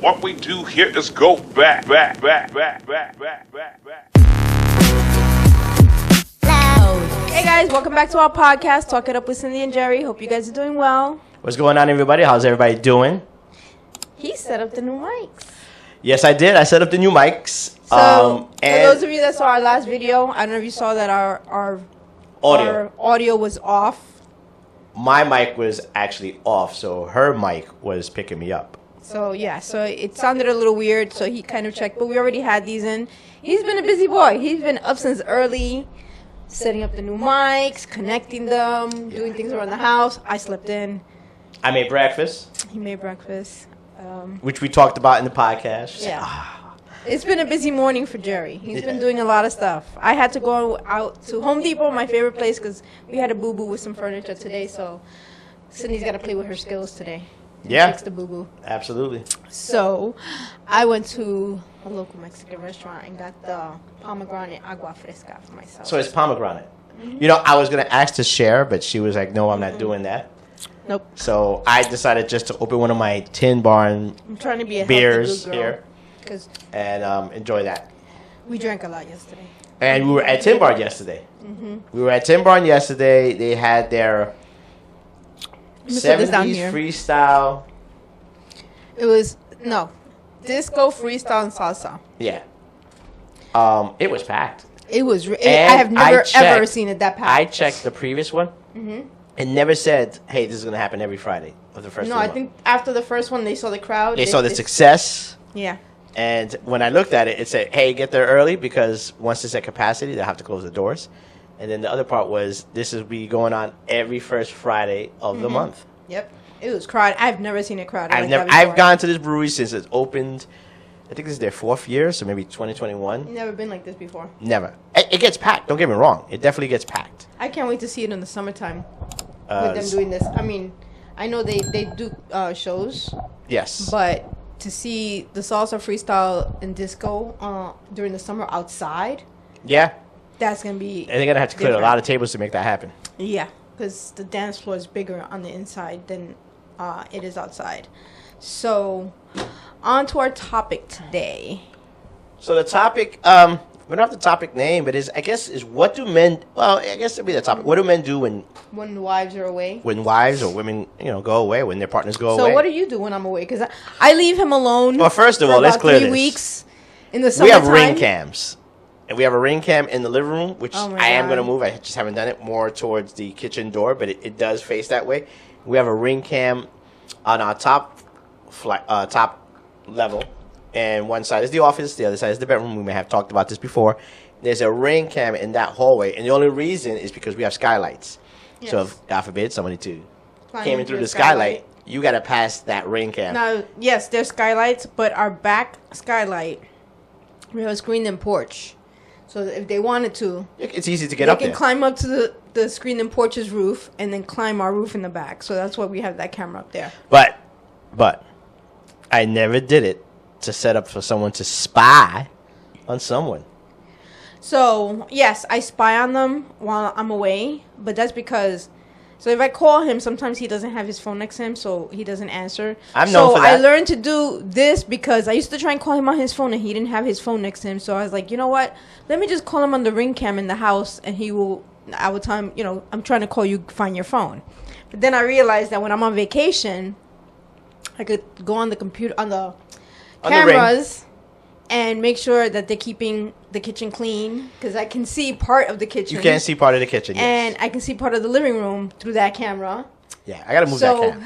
What we do here is go back. Hey guys, welcome back to our podcast, Talk It Up with Cindy and Jerry. Hope you guys are doing well. What's going on, everybody? How's everybody doing? He set up the new mics. Yes, I did. I set up the new mics. So, for those of you that saw our last video, I don't know if you saw that our audio was off. My mic was actually off, so her mic was picking me up. So, yeah, so it sounded a little weird, so he kind of checked. But we already had these in. He's been a busy boy. He's been up since early, setting up the new mics, connecting them, doing things around the house. I slept in. I made breakfast. He made breakfast. Which we talked about in the podcast. Yeah. It's been a busy morning for Jerry. He's been doing a lot of stuff. I had to go out to Home Depot, my favorite place, because we had a boo-boo with some furniture today, so Cindy's got to play with her skills today. Yeah. Fix the boo-boo. Absolutely. So I went to a local Mexican restaurant and got the pomegranate agua fresca for myself. So it's pomegranate. Mm-hmm. You know, I was going to ask to share, but she was like, no, I'm not doing that. Nope. So I decided just to open one of my Tin Barn I'm trying to be a beers healthy good girl, here 'cause and enjoy that. we drank a lot yesterday. And we were at Tin Barn yesterday. Mm-hmm. We were at Tin Barn yesterday. They had their 70s freestyle. It was, disco, freestyle, and salsa. Yeah. It was packed. It was, I And have never, checked- ever seen it that packed. I checked the previous one. Mm-hmm. It never said, hey, this is going to happen every Friday of the first No, of the I month. think after the first one, they saw the crowd. They saw the success. Yeah. And when I looked at it, it said, hey, get there early because once it's at capacity, they'll have to close the doors. And then the other part was, this will be going on every first Friday of the month. Yep. It was crowded. I've never seen it crowded. I've gone to this brewery since it's opened. I think this is their 4th year, so maybe 2021. You've never been like this before. Never. It gets packed. Don't get me wrong. It definitely gets packed. I can't wait to see it in the summertime with them doing this. I mean, I know they do shows. Yes. But to see the salsa freestyle and disco during the summer outside. Yeah. That's going to be And they're going to have to clear a lot of tables to make that happen. Yeah, because the dance floor is bigger on the inside than it is outside. So, on to our topic today. So the topic, we don't have the topic name, but I guess what do men, well, I guess it'll be the topic. What do men do when wives are away? When wives or women, go away, when their partners go away? So what do you do when I'm away? Because I leave him alone. Well, first of for all, let's about clear 3 this. weeks in the We summertime. have ring cams. And we have a ring cam in the living room, which Oh my I am God. going to move. I just haven't done it more towards the kitchen door, but it does face that way. We have a ring cam on our top level, and one side is the office, the other side is the bedroom. We may have talked about this before. There's a ring cam in that hallway, and the only reason is because we have skylights. Yes. So if, God forbid, somebody Climb came in into through a the skylight, you got to pass that ring cam. Now, yes, there's skylights, but our back skylight, we have a screened-in porch. So if they wanted to, It's easy to get up they there. can climb up to the screened-in porch's roof and then climb our roof in the back. So that's why we have that camera up there. But I never did it to set up for someone to spy on someone. So, yes, I spy on them while I'm away, but that's because... So if I call him, sometimes he doesn't have his phone next to him, so he doesn't answer. I'm known for that. I learned to do this because I used to try and call him on his phone, and he didn't have his phone next to him. So I was like, you know what? Let me just call him on the ring cam in the house, and I will tell him, I'm trying to call you, find your phone. But then I realized that when I'm on vacation, I could go on the computer, on the cameras, and make sure that they're keeping the kitchen clean, because I can see part of the kitchen. You can see part of the kitchen, yes. And I can see part of the living room through that camera. Yeah, I got to move that cam.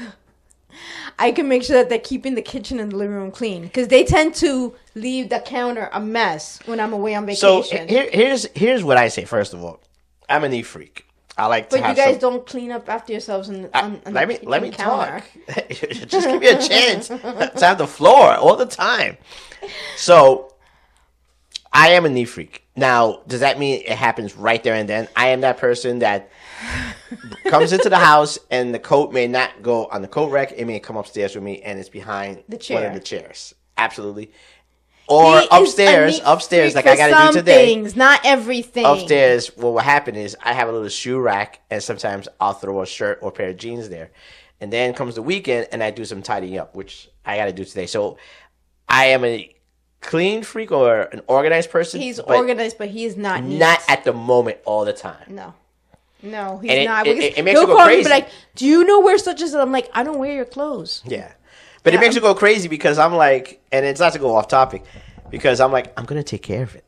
I can make sure that they're keeping the kitchen and the living room clean, because they tend to leave the counter a mess when I'm away on vacation. So here's what I say. First of all, I'm a neat freak. I like to but have you guys don't clean up after yourselves on let me the counter. talk. Just give me a chance to have the floor all the time. So I am a neat freak. Now, does that mean it happens right there and then? I am that person that comes into the house and the coat may not go on the coat rack. It may come upstairs with me and it's behind one of the chairs. Absolutely. Or upstairs, like I got to do today. Things, not everything. Upstairs, what will happen is I have a little shoe rack, and sometimes I'll throw a shirt or pair of jeans there. And then comes the weekend, and I do some tidying up, which I got to do today. So I am a clean freak or an organized person. He's organized, but he is not neat. Not at the moment all the time. No, he's And not. it makes he'll you go call me crazy. and be like, "Do you know where such and such?" I'm like, "I don't wear your clothes." Yeah. But it makes you go crazy because I'm like, and it's not to go off topic, because I'm like, I'm going to take care of it.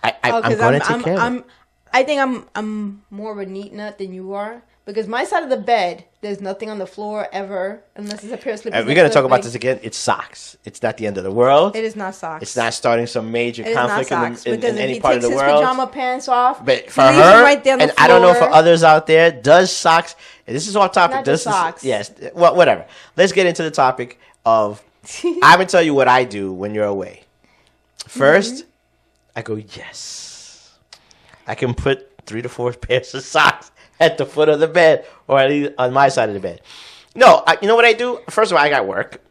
I'm going to take care of it. I think I'm more of a neat nut than you are. Because my side of the bed, there's nothing on the floor ever, unless it's a pair of slippers. We're going to talk about this again. It's socks. It's not the end of the world. It is not socks. It's not starting some major conflict in any part of the world. Because if he takes his pajama pants off, but for her, right there on the floor, I don't know for others out there, does socks, and this is off topic. Not just socks. Yes, well, whatever. Let's get into the topic of, I'm going to tell you what I do when you're away. First, I go, yes. I can put 3 to 4 pairs of socks at the foot of the bed, or at least on my side of the bed. No, you know what I do? First of all, I got work,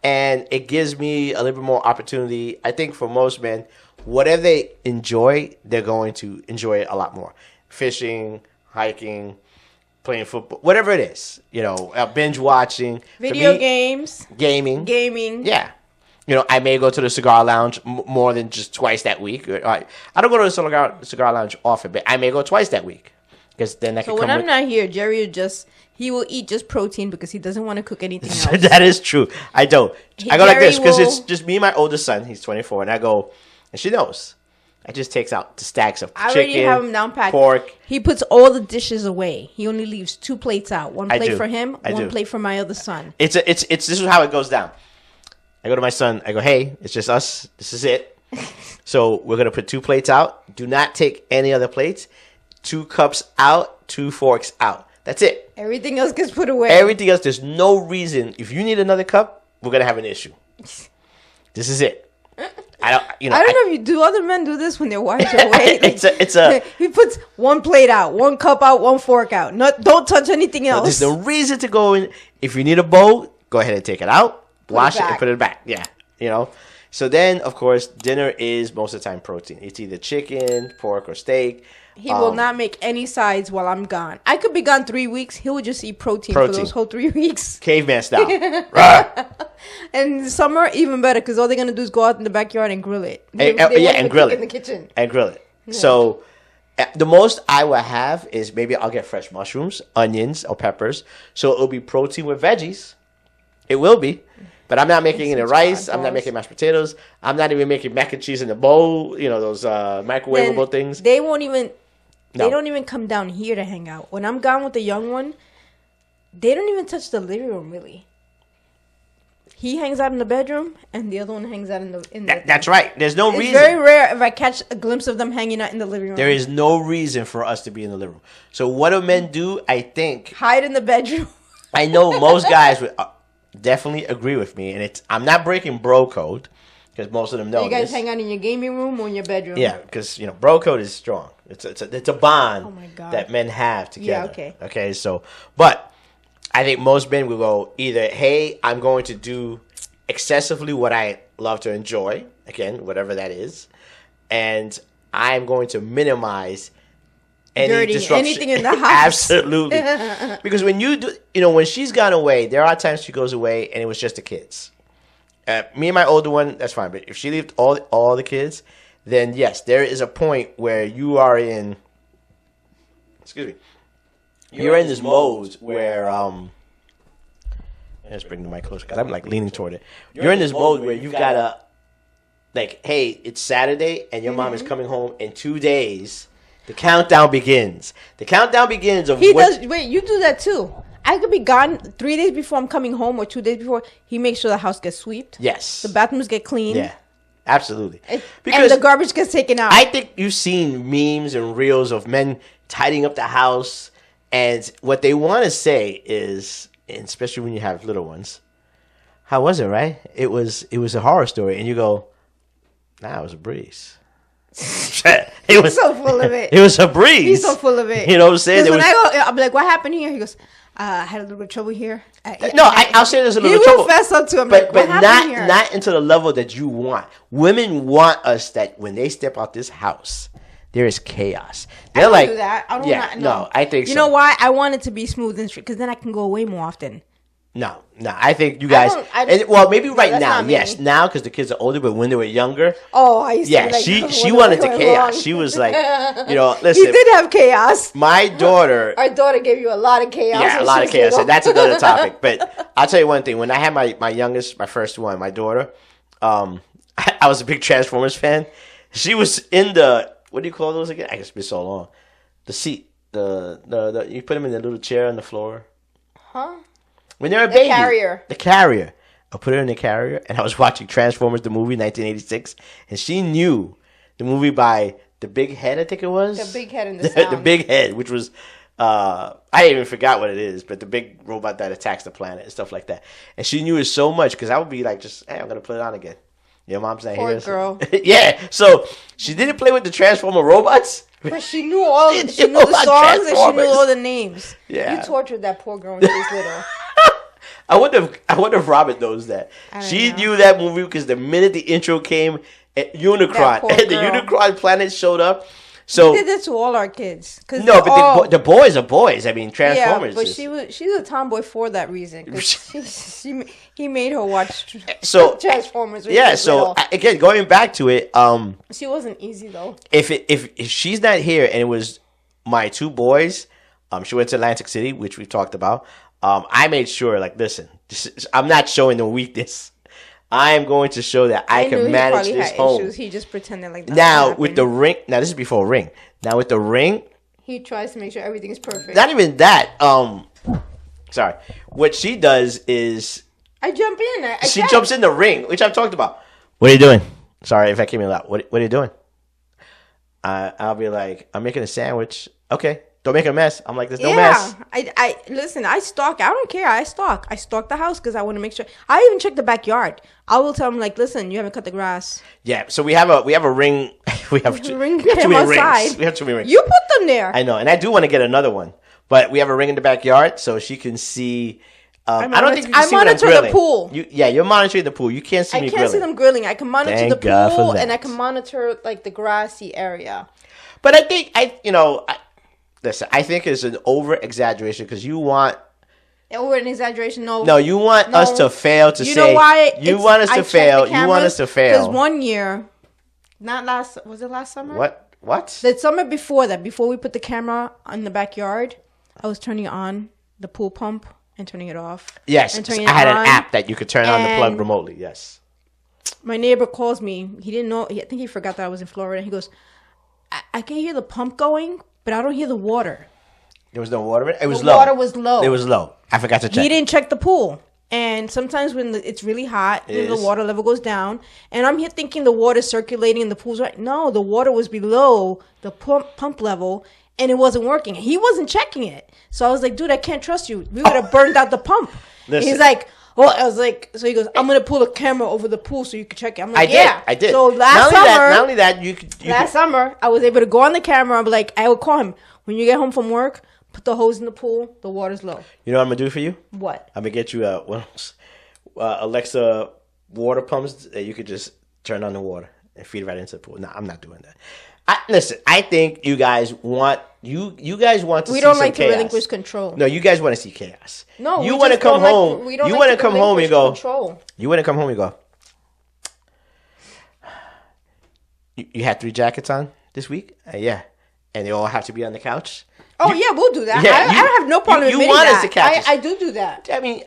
and it gives me a little bit more opportunity. I think for most men, whatever they enjoy, they're going to enjoy it a lot more. Fishing, hiking, playing football, whatever it is. You know, binge watching. Video games. Gaming. Yeah. You know, I may go to the cigar lounge more than just twice that week. I don't go to the cigar lounge often, but I may go twice that week. Then I so when I'm not here, Jerry he will eat just protein because he doesn't want to cook anything else. That is true. I don't. I go like this because it's just me and my oldest son. He's 24, and I go, and she knows. I just takes out the stacks of chicken, have him down packed. Pork. He puts all the dishes away. He only leaves 2 plates out. One plate for him, one plate for my other son. This is how it goes down. I go to my son. I go, hey, it's just us. This is it. So we're gonna put 2 plates out. Do not take any other plates. 2 cups out, 2 forks out. That's it. Everything else gets put away. Everything else, there's no reason. If you need another cup, we're gonna have an issue. This is it. I don't know if other men do this when their wives are away. it's a. He puts 1 plate out, 1 cup out, 1 fork out. Don't touch anything else. There's no reason to go in. If you need a bowl, go ahead and take it out, wash it, and put it back. Yeah, you know. So then, of course, dinner is most of the time protein. It's either chicken, pork, or steak. He will not make any sides while I'm gone. I could be gone 3 weeks. He will just eat protein for those whole 3 weeks. Caveman style. And in summer, even better, because all they're going to do is go out in the backyard and grill it. And grill it. In the kitchen. And grill it. Yeah. So the most I will have is maybe I'll get fresh mushrooms, onions, or peppers. So it'll be protein with veggies. It will be. But I'm not making any rice. I'm not making mashed potatoes. I'm not even making mac and cheese in the bowl. You know, those microwavable things. They won't even... They don't even come down here to hang out. When I'm gone with the young one, they don't even touch the living room, really. He hangs out in the bedroom, and the other one hangs out in the That's right. There's no reason. It's very rare if I catch a glimpse of them hanging out in the living room. There is no reason for us to be in the living room. So what do men do? I think... Hide in the bedroom. I know most guys would definitely agree with me, and I'm not breaking bro code, because most of them know you guys hang out in your gaming room or in your bedroom? Yeah, because, bro code is strong. It's a bond that men have together. Yeah, okay. Okay, so, but I think most men will go either, hey, I'm going to do excessively what I love to enjoy, again, whatever that is, and I'm going to minimize any disruption. Anything in the house. Absolutely. Because when you do, when she's gone away, there are times she goes away and it was just the kids. Me and my older one, that's fine. But if she left all the kids, then yes, there is a point where you are in. Excuse me. You're in this mode where let's bring the mic closer because I'm like leaning toward it. You're in this mode where you've gotta, like, hey, it's Saturday and your mom is coming home in 2 days. The countdown begins. The countdown begins of Wait, you do that too. I could be gone 3 days before I'm coming home or 2 days before. He makes sure the house gets swept. Yes. The bathrooms get cleaned. Yeah, absolutely. Because the garbage gets taken out. I think you've seen memes and reels of men tidying up the house, and what they want to say is, and especially when you have little ones, how was it, right? It was a horror story, and you go, nah, it was a breeze. He's so full of it. It was a breeze. He's so full of it. You know what I'm saying? Because when I go, I'm like, what happened here? He goes, I had a little bit of trouble here. I'll say there's a little trouble. He will fess up to him. But what happened here? Not into the level that you want. Women want us that when they step out this house, there is chaos. They're I don't like, do that. I don't no, I think so. You know why? I want it to be smooth and straight because then I can go away more often. No. I think you guys. Maybe right now, yes, now because the kids are older. But when they were younger, I used to be like, she wanted to chaos. She was like, listen. You did have chaos. My daughter. Our daughter gave you a lot of chaos. Yeah, a lot of chaos. And that's another topic. But I'll tell you one thing. When I had my youngest, my first one, my daughter, I was a big Transformers fan. She was in the, what do you call those again? I guess it's been so long. The seat. The you put them in the little chair on the floor. Huh? When they're a baby. The carrier. I put her in the carrier, and I was watching Transformers, the movie, 1986, and she knew the movie by the big head, I think it was. The big head in the sound. The big head, which was, I even forgot what it is, but the big robot that attacks the planet and stuff like that. And she knew it so much, because I would be like, hey, I'm going to put it on again. Your mom's not Poor here. girl. Yeah, so she didn't play with the Transformer robots. But she knew all. She knew the songs and she knew all the names. Yeah. You tortured that poor girl when she was little. I wonder if Robin knows that. She knew that movie because the minute the intro came, Unicron and the Unicron planet showed up. So we did this to all our kids. No, but the boys are boys. I mean, Transformers. Yeah, but she's a tomboy for that reason. He made her watch Transformers. Yeah. So again, going back to it, she wasn't easy though. If she's not here and it was my two boys, she went to Atlantic City, which we talked about. I made sure, like, listen, I'm not showing no weakness. I am going to show that I can manage this home. He just pretended like that. Now with the ring, now this is before ring. Now with the ring, he tries to make sure everything is perfect. Not even that. Sorry. What she does is I jump in. She jumps in the ring, which I've talked about. What are you doing? Sorry if I came in loud. What are you doing? I'll be like, I'm making a sandwich. Okay. Don't make a mess. I'm like, there's no mess. I listen. I stalk. I don't care. I stalk the house because I want to make sure. I even check the backyard. I will tell them like, listen, you haven't cut the grass. Yeah. So we have a ring. We have too many rings. We have too many rings. You put them there. I know, and I do want to get another one, but we have a ring in the backyard so she can see. I don't think you can see when I'm grilling. I monitor the pool. You're monitoring the pool. You can't see me grilling. I can't see them grilling. I can monitor the pool and I can monitor like the grassy area. But I think listen, I think it's an over-exaggeration because you want... Over an exaggeration, no. No, you want us to fail to say... You know why? You want us to fail. You want us to fail. Because one year, was it last summer? What? The summer before that, before we put the camera in the backyard, I was turning on the pool pump and turning it off. Yes, I had an app that you could turn on the plug remotely, yes. My neighbor calls me. He didn't know. I think he forgot that I was in Florida. He goes, I can hear the pump going, but I don't hear the water. There was no water in it? It was low. The water was low. It was low. I forgot to check. He didn't check the pool. And sometimes when it's really hot, the water level goes down. And I'm here thinking the water's circulating and the pool's right. No, the water was below the pump level and it wasn't working. He wasn't checking it. So I was like, dude, I can't trust you. We would have burned out the pump. He's like... Well, I was like, so he goes, I'm going to pull a camera over the pool so you can check it. I'm like, I did. So not only that, last summer, I was able to go on the camera. I'm like, I would call him. When you get home from work, put the hose in the pool. The water's low. You know what I'm going to do for you? What? I'm going to get you one of those Alexa water pumps that you could just turn on the water and feed it right into the pool. No, I'm not doing that. Listen, I think you guys want to see some chaos. We don't like to relinquish control. No, you guys want to see chaos. No, you want to come home. You want to come home and go. You want to come home and go. You had 3 jackets on this week? Yeah. And they all have to be on the couch? Oh, yeah, we'll do that. Yeah, I don't have no problem admitting that. You want us to catch I do that. I mean,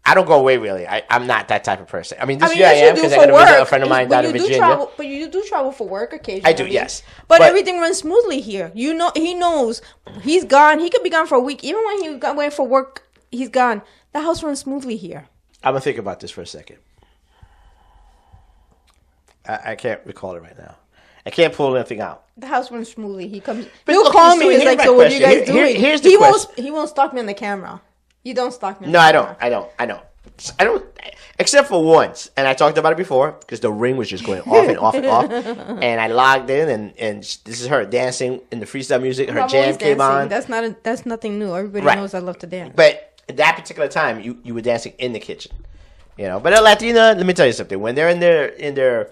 I don't go away, really. I'm not that type of person. I mean, this year I am because I got to visit a friend of mine down in Virginia. But you do travel for work occasionally. I do, yes. But everything runs smoothly here. You know, he knows. He's gone. He could be gone for a week. Even when he went for work, he's gone. The house runs smoothly here. I'm going to think about this for a second. I can't recall it right now. I can't pull anything out. The house runs smoothly. He comes. He'll call me. He's like, so what are you guys doing? Here's the question. He won't stalk me on the camera. You don't stalk me. No, I don't. I don't. Except for once, and I talked about it before because the ring was just going off and off and off, and I logged in, and this is her dancing in the freestyle music. Her jam came on. That's nothing new. Everybody knows I love to dance. But at that particular time, you were dancing in the kitchen, But a Latina, let me tell you something. When they're in their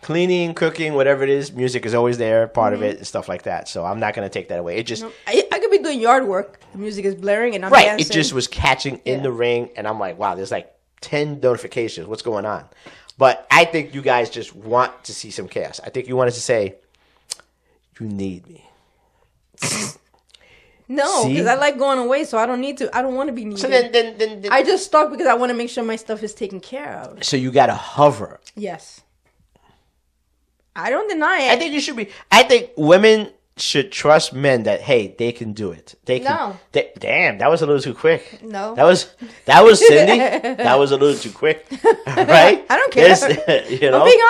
cleaning, cooking, whatever it is, music is always there, part of it, and stuff like that. So I'm not gonna take that away. It just I could be doing yard work. The music is blaring and I'm right. dancing. It just was catching in the ring, and I'm like, wow, there's like 10 notifications. What's going on? But I think you guys just want to see some chaos. I think you wanted to say, you need me. No, See? because I like going away, so I don't need to. I don't want to be needed. So then I just stuck because I want to make sure my stuff is taken care of. so you gotta hover. Yes. I don't deny it. I think you should be. I think women should trust men that hey, they can do it. They can. No. Damn, that was a little too quick. No. That was Cindy. That was a little too quick. Right? I don't care. You know, I'm being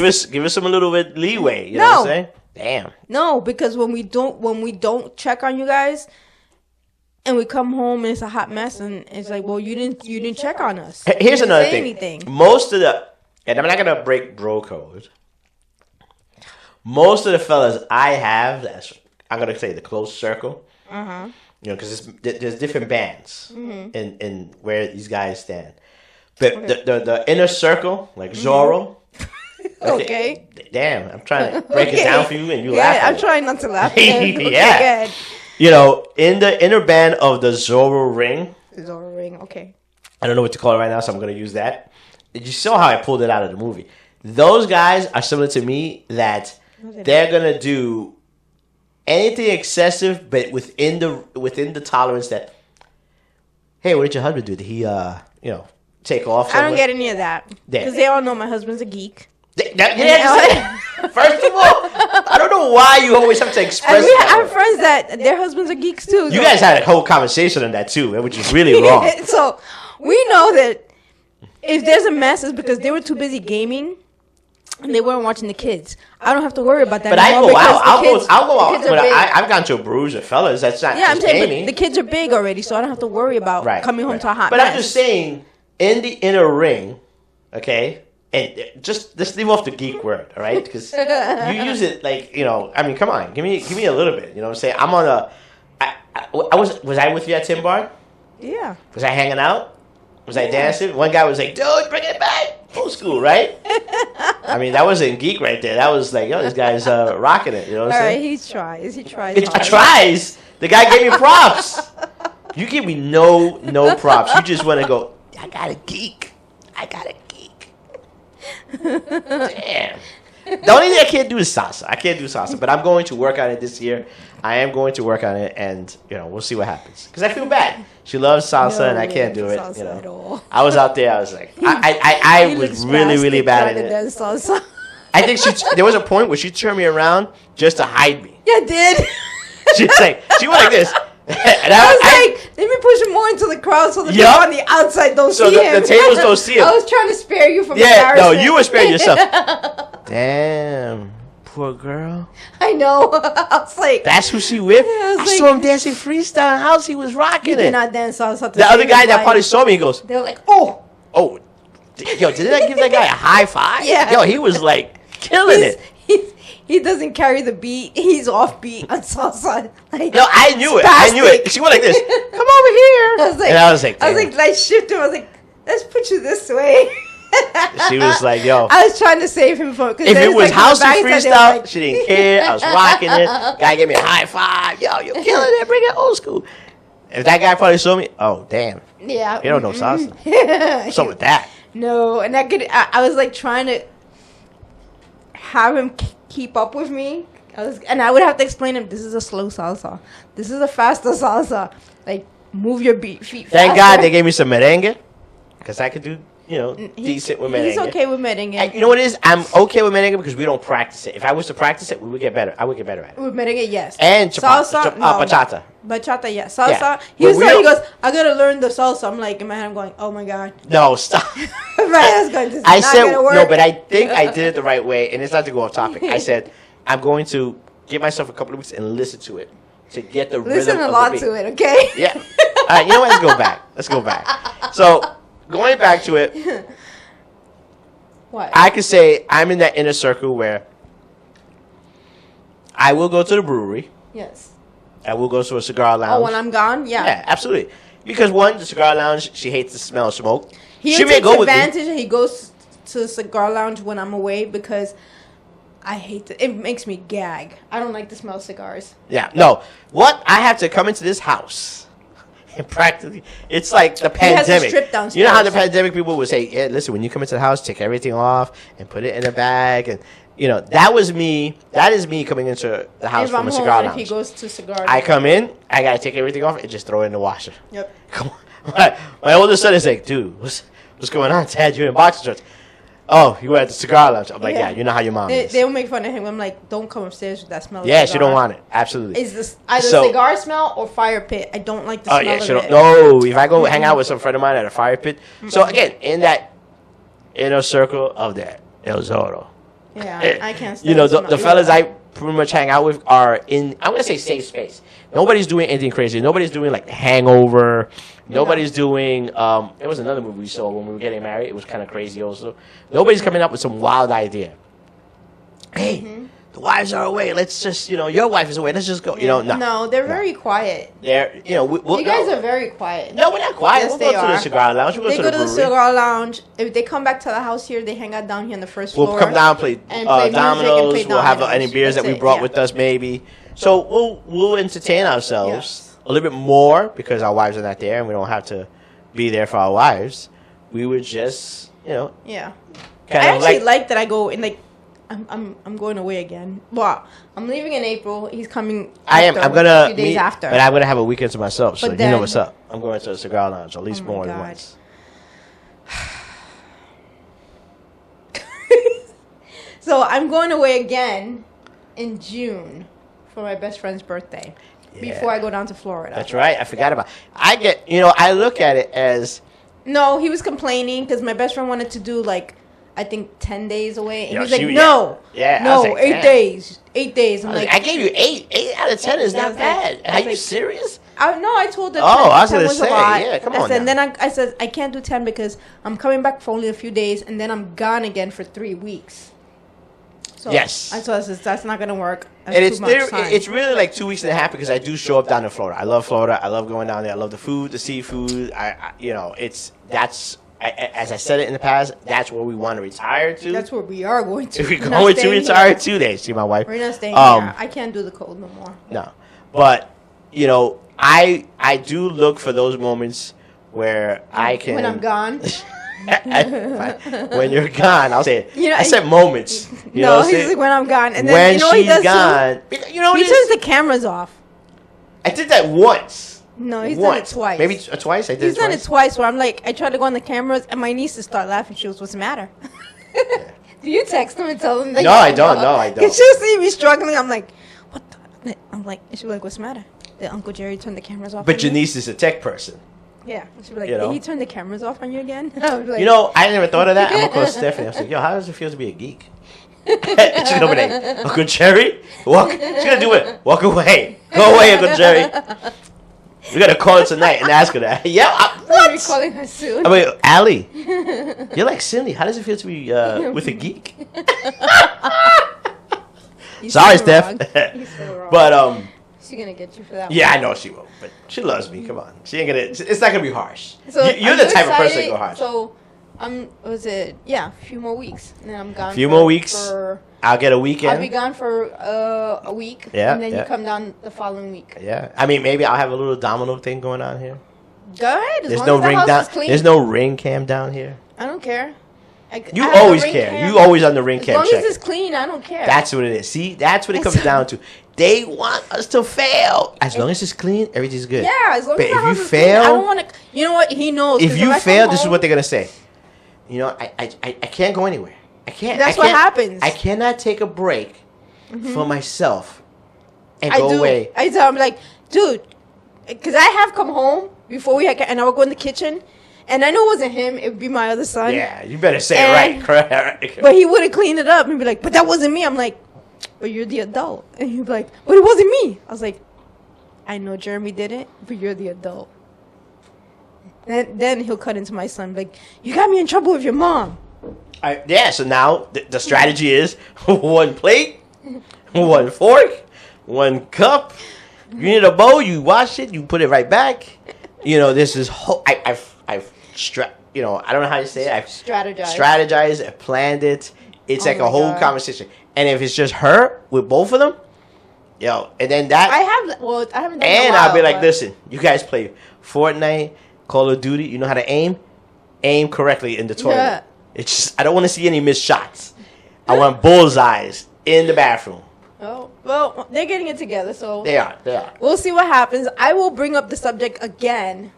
honest. Give us some a little bit leeway. You know what I'm saying? Damn. No, because when we don't check on you guys, and we come home and it's a hot mess, and it's like, well, you didn't check on us. Here's You didn't another say thing. anything. Most of the, and I'm not gonna break bro code. Most of the fellas I have, I'm gonna say the close circle. You know, because there's different bands in where these guys stand. But the inner circle, like Zorro. Okay. Damn, I'm trying to break it down for you, and you laugh. Yeah, at I'm it. trying not to laugh. Yeah. You know, in the inner band of the Zorro ring. Zorro ring. Okay. I don't know what to call it right now, so I'm going to use that. You saw how I pulled it out of the movie. Those guys are similar to me that they're going to do anything excessive, but within the tolerance that, hey, what did your husband do? Did he, take off somewhere? I don't get any of that because they all know my husband's a geek. First of all, I don't know why you always have to express And that. I have friends that their husbands are geeks too. You guys had a whole conversation on that too, which is really wrong. So we know that if there's a mess, it's because they were too busy gaming and they weren't watching the kids. I don't have to worry about that. But I anymore go out. because I'll go out. the kids are But big. I've gone to a brews with fellas. That's not Yeah, I'm just saying, gaming. but the kids are big already, so I don't have to worry about coming home to a hot But mess. I'm just saying, in the inner ring, okay, and just leave off the geek word, all right? Because you use it like, I mean, come on, give me a little bit. You know what I'm saying? I'm on was I with you at Tim Bar? Yeah. Was I hanging out? Was I dancing? One guy was like, dude, bring it back. Old school, right? I mean, that wasn't geek right there. That was like, yo, this guy's rocking it. You know what I'm All right, saying? he tries. It tries. The guy gave me props. You give me no props. You just want to go, I got a geek. Damn. The only thing I can't do is salsa. I can't do salsa, but I'm going to work on it this year. I am going to work on it, and we'll see what happens. Because I feel bad. She loves salsa, and I can't do it. Salsa at all. I was out there. I was like, I was really bad at it. Salsa. I think there was a point where she turned me around just to hide me. Yeah, I did. She went like this. And I was like, let me push him more into the crowd so the people on the outside don't see him. The tables don't see him. I was trying to spare you from no, embarrassment. you were sparing yourself. Damn, poor girl. I know. I was like, that's who she with? I I saw him dancing freestyle house. He was rocking you it. did not dance salsa. The other guy that probably saw me, he goes, they were like, oh. Yo, did I give that guy a high five? Yeah. Yo, he was like killing it. He doesn't carry the beat. He's off beat on salsa. Like, No, I knew it. She went like this. Come over here. I was like, and I was like, like shift him. I was like, let's put you this way. She was like, yo. I was trying to save him from. If it was house and freestyle, like, she didn't care. I was rocking it. Guy gave me a high five. Yo, you're killing it. Bring it old school. If that guy probably saw me, oh damn. Yeah. You don't know salsa. What's up with that? No, and I was like trying to have him keep up with me. I would have to explain to him, this is a slow salsa. This is a faster salsa. Like, move your feet faster. Thank God they gave me some merengue, because I could do, decent with merengue. He's okay with merengue. And you know what it is? I'm okay with merengue because we don't practice it. If I was to practice it, we would get better. I would get better at it. With merengue, yes. And salsa, bachata. Bachata, yes. Salsa. Yeah. He goes, I gotta learn the salsa. I'm like, in my head, I'm going, oh my God. No, stop. This is I not said, gonna work. no, but I think I did it the right way, and it's not to go off topic. I said, I'm going to give myself a couple of weeks and listen to it to get the Listen rhythm a lot of the beat. to it, okay? Yeah. All right, you know what? Let's go back. So, going back to it, What? I could say I'm in that inner circle where I will go to the brewery. Yes. I will go to a cigar lounge. Oh, when I'm gone? Yeah. Yeah, absolutely. Because one, the cigar lounge, she hates the smell of smoke. He she may takes go with me. advantage and he goes to the cigar lounge when I'm away because I hate it. It makes me gag. I don't like the smell of cigars. Yeah, no. What? I have to come into this house. And practically, it's like the has to pandemic. strip downstairs. You know how the pandemic people would say, yeah, listen, when you come into the house, take everything off and put it in a bag. And, you know, that was me. That is me coming into the house If from I'm a home cigar and if lounge. he goes to cigar, I come in, I got to take everything off and just throw it in the washer. Yep. Come on. My oldest son is like, dude, what's going on, Dad? You're in boxer shorts. Oh, you were at the cigar lounge. I'm like, yeah, you know how your mom is. They'll make fun of him. I'm like, don't come upstairs with that smell. Yeah, of she cigar. don't want it. Absolutely. Is this either cigar smell or fire pit? I don't like the smell yeah, of she don't. it. No, if I go hang out with some friend of mine at a fire pit. So again, in that inner circle of that El Zorro. Yeah, I can't stand You know, smell. the fellas I pretty much hang out with are in, I'm gonna say, safe space. Nobody's doing anything crazy. Nobody's doing like Hangover. Nobody's doing. There was another movie we saw when we were getting married. It was kind of crazy also. Nobody's coming up with some wild idea. Hey, the wives are away. Let's just, your wife is away. Let's just go. No. No, they're very quiet. They're, You guys are very quiet. No, we're not quiet. Yes, We'll they go to the are. cigar lounge. We'll They go go to to the the brewery. cigar lounge. If they come back to the house here, they hang out down here on the first floor. We'll come down, play and play music and dominoes. play We'll have dominoes. any beers That's that we it, brought yeah. with us, maybe. So we'll entertain ourselves Yes. a little bit more because our wives are not there and we don't have to be there for our wives. We would just, Yeah. kind I of actually like that I go and like I'm going away again. Well, I'm leaving in April. He's coming. I'm after, gonna a few days after. but I'm gonna have a weekend to myself. So But you know then- what's up. I'm going to the cigar lounge at least Oh my more than God. once. So I'm going away again in June for my best friend's birthday. Yeah. Before I go down to Florida. That's right. I forgot about. I look at it as. No, he was complaining because my best friend wanted to do like I think 10 days away, and Yo, he was like, she- "No, yeah. I no, was like, 8 damn. days, 8 days." I'm I was like, like, I gave you 8. 8 out of 10 is not That's bad. like- Are that's you like- serious? I told her. Oh, I was 10 gonna was a say, lot. yeah, come I on said, now. then I said I can't do 10 because I'm coming back for only a few days, and then I'm gone again for 3 weeks. So Yes. I told her that's not gonna work. That's And too much time. it's really like 2 weeks and a half because I do show up down in Florida. I love Florida. I love going down there. I love the food, the seafood. As I said it in the past, that's where we want to retire to. That's where we are going to. We're We're not going to staying retire here. 2 days. See my wife. We're not staying Um, here. I can't do the cold no more. No, but I do look for those moments where I can. When I'm gone. When you're gone, I'll say it. You know, I said moments. You know No, what I'm he's saying? like when I'm gone, and then When you know what he she's does gone, you know too? what He it turns is? the cameras off. I did that once. No, he's done it twice. Maybe twice. I did He's it done twice. it twice. Where I'm like, I try to go on the cameras, and my niece start laughing. She goes, "What's the matter?" Do you text him and tell him that? No, I don't. No, I don't. Cause she'll see me struggling. I'm like, what? I'm like, she'll be like, "What's the matter?" Did Uncle Jerry turn the cameras off? But on your you? niece is a tech person. Yeah, she'll be like, You know? "Did he turn the cameras off on you again?" I was like, You know, I never thought of that. I'm gonna call Stephanie. I was like, "Yo, how does it feel to be a geek?" She's gonna be like, "Uncle Jerry, walk." She's gonna do it. Walk away. Go away, Uncle Jerry. We gotta call her tonight and ask her that. Yeah, I'll be what? calling her soon. I mean, Allie, you're like Cindy. How does it feel to be with a geek? He's Sorry, so Steph. wrong. He's so wrong. But she's gonna get you for that. yeah, I know she will. But she loves me. Come on, she ain't gonna. It's not gonna be harsh. So You're are the you type of person excited? to go harsh. So, a few more weeks, and then I'm gone. Few more weeks. I'll get a weekend. I'll be gone for a week. Yeah, and then yeah. you come down the following week. Yeah, I mean, maybe I'll have a little domino thing going on here. Go ahead. As There's long no as the ring house down. is clean. There's no ring cam down here. I don't care. You I have the always ring care. cam. You always on the ring As cam long check. as it's clean, I don't care. That's what it is. See, that's what it comes That's- down to. They want us to fail. As long as it's clean, everything's good. yeah. As long But as the if you house is clean, I fail- don't want to. You know what? He knows. If 'cause you I come fail, this is home- what they're gonna say. You know, I can't go anywhere. I can't. That's I what can't- happens. I cannot take a break for myself and I go do. away. I tell him like, dude, because I have come home before and I would go in the kitchen, and I know it wasn't him. It would be my other son. Yeah, you better say And- it right. But he would have cleaned it up and be like, but that wasn't me. I'm like, but you're the adult. And he'd be like, but it wasn't me. I was like, I know Jeremy did it, but you're the adult. And then he'll cut into my son like, you got me in trouble with your mom. Yeah, so now the strategy is one plate, one fork, one cup. You need a bowl, you wash it, you put it right back. You know, this is I don't know how you say it. I've Strategize. strategized, I planned it. It's Oh like a my whole God. conversation. And if it's just her with both of them, yo, and then that I haven't done it in a and while, I'll be like, but- listen, you guys play Fortnite, Call of Duty. You know how to aim? Aim correctly in the toilet. Yeah. It's just, I don't want to see any missed shots. I want bullseyes in the bathroom. Oh, well, they're getting it together, so They are. we'll see what happens. I will bring up the subject again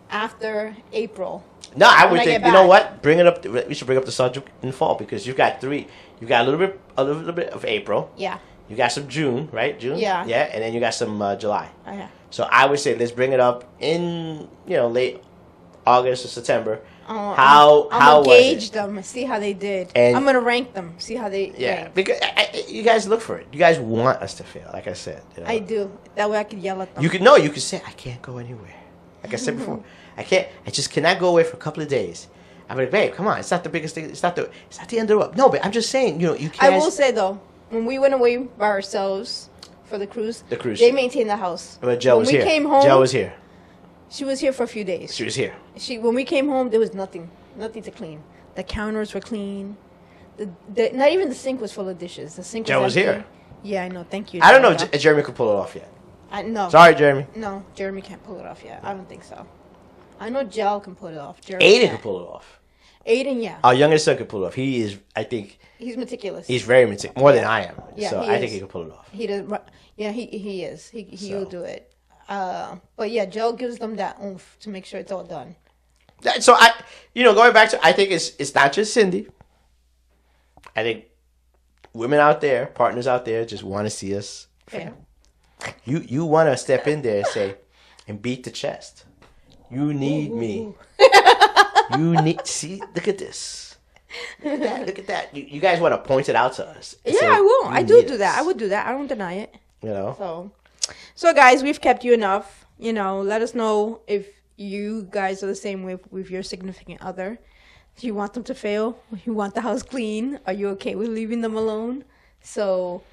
after April. No, I When would I think, get you know back. what? Bring it up. We should bring up the subject in fall because you've got three. You got a little bit of April. Yeah. You got some June, right? June. Yeah. Yeah, and then you got some July. Oh, yeah. So I would say let's bring it up in late August or September. I'm how gonna was gauge it? them, see how they did. And- I'm gonna rank them, see how they. Yeah, rank. because you guys look for it. You guys want us to fail, like I said. I do. That way I can yell at them. You can say I can't go anywhere. Like I said before, I can't. I just cannot go away for a couple of days. I'm like, babe, come on. It's not the biggest thing. It's not the end of the world. No, but I'm just saying. You I can't. will say though, when we went away by ourselves for the cruise, The they maintained the house. But Joe when was we here. came home, Joe was here. She was here for a few days. She was here. When we came home, there was nothing to clean. The counters were clean. Not even the sink was full of dishes. The sink. Joe was empty. here. Yeah, I know. Thank you. I don't know Joe. if Jeremy could pull it off yet. No. Sorry, Jeremy. No, Jeremy can't pull it off yet. I don't think so. I know Gel can pull it off. Jeremy Aiden can't. could pull it off. Aiden, yeah. Our youngest son could pull it off. He is, I think, He's meticulous. he's very meticulous, more than I am. Yeah, so he I think is. he could pull it off. He does. Yeah, he is. He So. will do it. But yeah, Joe gives them that oomph to make sure it's all done. So going back to, I think it's not just Cindy. I think women out there, partners out there, just want to see us fail. You want to step in there and say, and beat the chest. You need me. You need, see, look at this. Look at that. You guys want to point it out to us. and Yeah, say, I will. "You I do need do us." that. I would do that. I don't deny it. So, Guys, we've kept you enough. Let us know if you guys are the same way with your significant other. Do you want them to fail? You want the house clean? Are you okay with leaving them alone? So,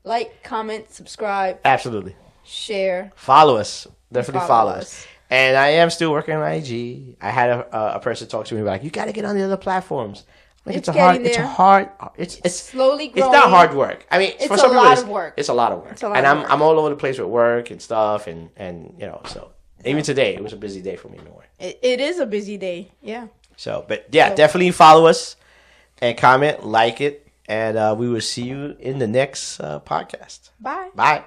like, comment, subscribe, absolutely. share. Follow us. Definitely Follow follow us. us. And I am still working on IG. I had a person talk to me about, you got to get on the other platforms. Like, It's getting there. It's Slowly It's growing. not hard work. I mean, It's for a some people, lot of work. It's a lot of work. It's a lot and of work. I'm all over the place with work and stuff, and so even today it was a busy day for me in the morning. It is a busy day. Yeah. So, but yeah, definitely follow us and comment, like it, and we will see you in the next podcast. Bye. Bye.